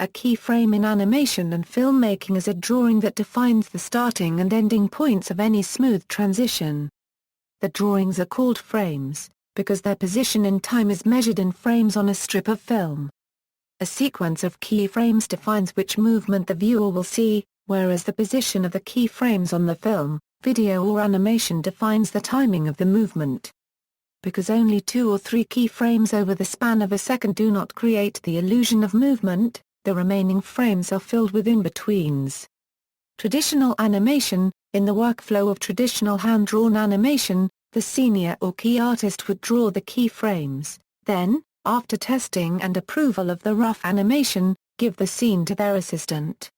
A keyframe in animation and filmmaking is a drawing that defines the starting and ending points of any smooth transition. The drawings are called frames, because their position in time is measured in frames on a strip of film. A sequence of keyframes defines which movement the viewer will see, whereas the position of the keyframes on the film, video or animation defines the timing of the movement. Because only 2 or 3 keyframes over the span of a second do not create the illusion of movement, the remaining frames are filled with in-betweens. Traditional animation. In the workflow of traditional hand-drawn animation, the senior or key artist would draw the keyframes, then, after testing and approval of the rough animation, give the scene to their assistant.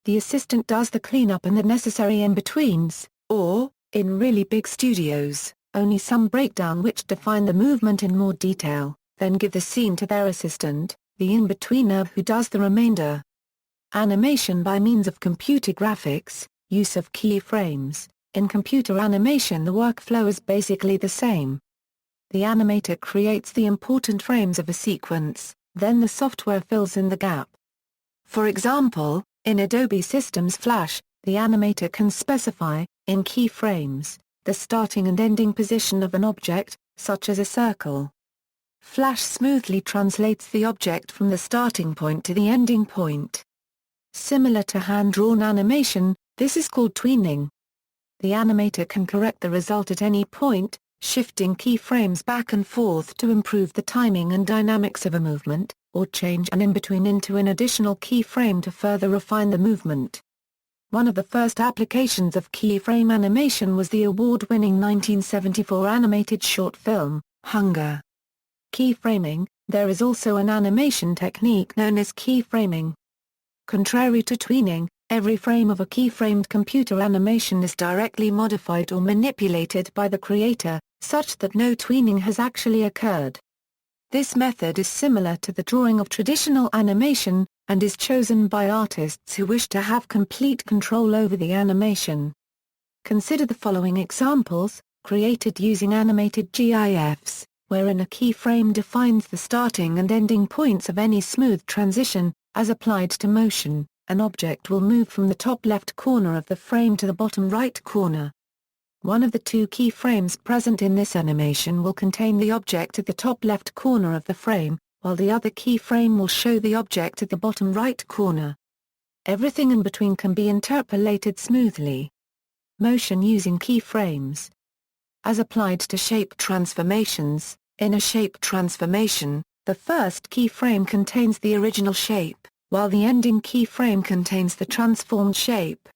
The assistant does the cleanup and the necessary in-betweens, or, in really big studios, only some breakdown which define the movement in more detail, then give the scene to their assistant, the in-betweener who does the remainder. Animation by means of computer graphics. Use of keyframes. In computer animation the workflow is basically the same. The animator creates the important frames of a sequence, then the software fills in the gap. For example, in Adobe Systems Flash, the animator can specify, in keyframes, the starting and ending position of an object, such as a circle. Flash smoothly translates the object from the starting point to the ending point. Similar to hand-drawn animation, this is called tweening. The animator can correct the result at any point, shifting keyframes back and forth to improve the timing and dynamics of a movement, or change an in-between into an additional keyframe to further refine the movement. One of the first applications of keyframe animation was the award-winning 1974 animated short film, Hunger. Keyframing. There is also an animation technique known as keyframing. Contrary to tweening, every frame of a keyframed computer animation is directly modified or manipulated by the creator, such that no tweening has actually occurred. This method is similar to the drawing of traditional animation, and is chosen by artists who wish to have complete control over the animation. Consider the following examples, created using animated GIFs, wherein a keyframe defines the starting and ending points of any smooth transition. As applied to motion, an object will move from the top left corner of the frame to the bottom right corner. One of the 2 keyframes present in this animation will contain the object at the top left corner of the frame, while the other keyframe will show the object at the bottom right corner. Everything in between can be interpolated smoothly. Motion using keyframes. As applied to shape transformations, in a shape transformation, the first keyframe contains the original shape, while the ending keyframe contains the transformed shape.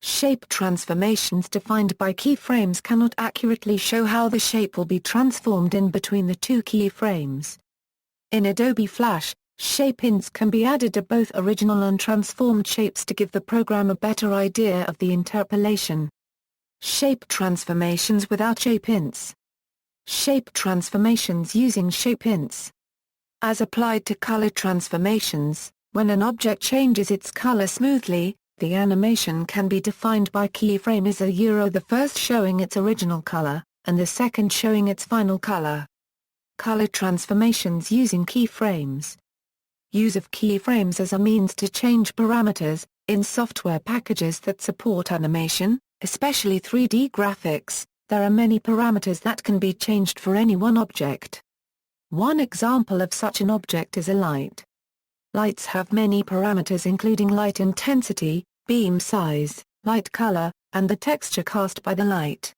Shape transformations defined by keyframes cannot accurately show how the shape will be transformed in between the 2 keyframes. In Adobe Flash, shape hints can be added to both original and transformed shapes to give the program a better idea of the interpolation. Shape transformations without shape hints. Shape transformations using shape hints. As applied to color transformations, when an object changes its color smoothly, the animation can be defined by keyframe as the first showing its original color, and the second showing its final color. Color transformations using keyframes. Use of keyframes as a means to change parameters, in software packages that support animation, especially 3D graphics, there are many parameters that can be changed for any one object. One example of such an object is a light. Lights have many parameters including light intensity, beam size, light color, and the texture cast by the light.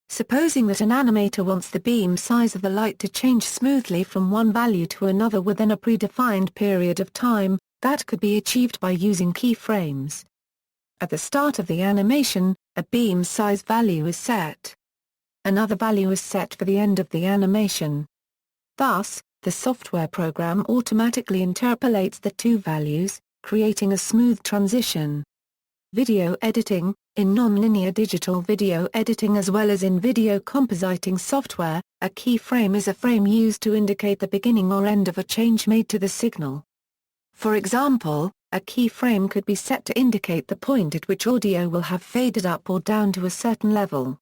Supposing that an animator wants the beam size of the light to change smoothly from one value to another within a predefined period of time, that could be achieved by using keyframes. At the start of the animation, a beam size value is set. Another value is set for the end of the animation. Thus, the software program automatically interpolates the 2 values, creating a smooth transition. Video editing. In nonlinear digital video editing as well as in video compositing software, a keyframe is a frame used to indicate the beginning or end of a change made to the signal. For example, a keyframe could be set to indicate the point at which audio will have faded up or down to a certain level.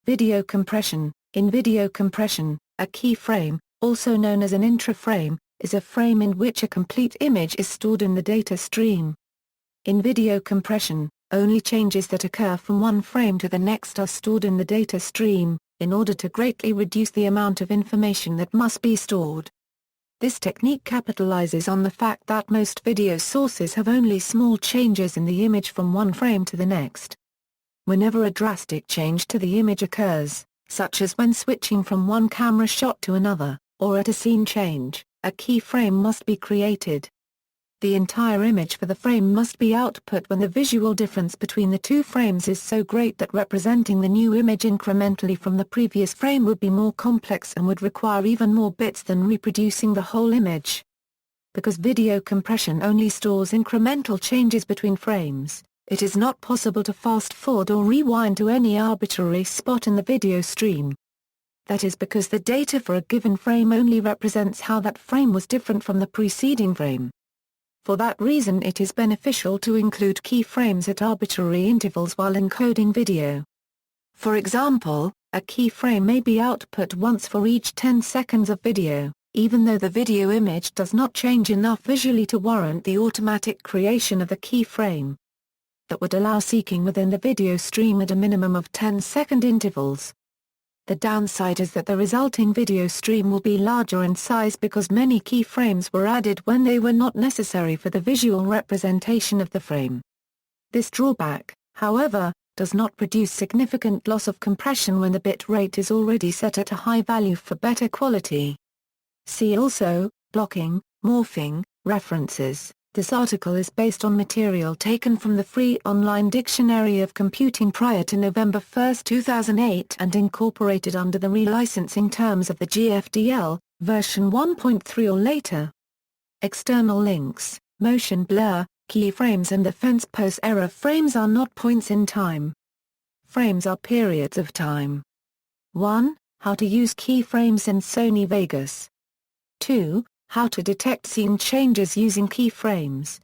Video compression. In video compression, a keyframe, also known as an intra-frame, is a frame in which a complete image is stored in the data stream. In video compression, only changes that occur from one frame to the next are stored in the data stream, in order to greatly reduce the amount of information that must be stored. This technique capitalizes on the fact that most video sources have only small changes in the image from one frame to the next. Whenever a drastic change to the image occurs, such as when switching from one camera shot to another, or at a scene change, a keyframe must be created. The entire image for the frame must be output when the visual difference between the two frames is so great that representing the new image incrementally from the previous frame would be more complex and would require even more bits than reproducing the whole image. Because video compression only stores incremental changes between frames, it is not possible to fast-forward or rewind to any arbitrary spot in the video stream. That is because the data for a given frame only represents how that frame was different from the preceding frame. For that reason it is beneficial to include keyframes at arbitrary intervals while encoding video. For example, a keyframe may be output once for each 10 seconds of video, even though the video image does not change enough visually to warrant the automatic creation of the keyframe. That would allow seeking within the video stream at a minimum of 10-second intervals. The downside is that the resulting video stream will be larger in size because many keyframes were added when they were not necessary for the visual representation of the frame. This drawback, however, does not produce significant loss of compression when the bit rate is already set at a high value for better quality. See also, blocking, morphing, references. This article is based on material taken from the free online Dictionary of Computing prior to November 1, 2008 and incorporated under the relicensing terms of the GFDL, version 1.3 or later. External links, motion blur, keyframes and the fence post error frames are not points in time. Frames are periods of time. 1. How to use keyframes in Sony Vegas. 2. How to detect scene changes using keyframes.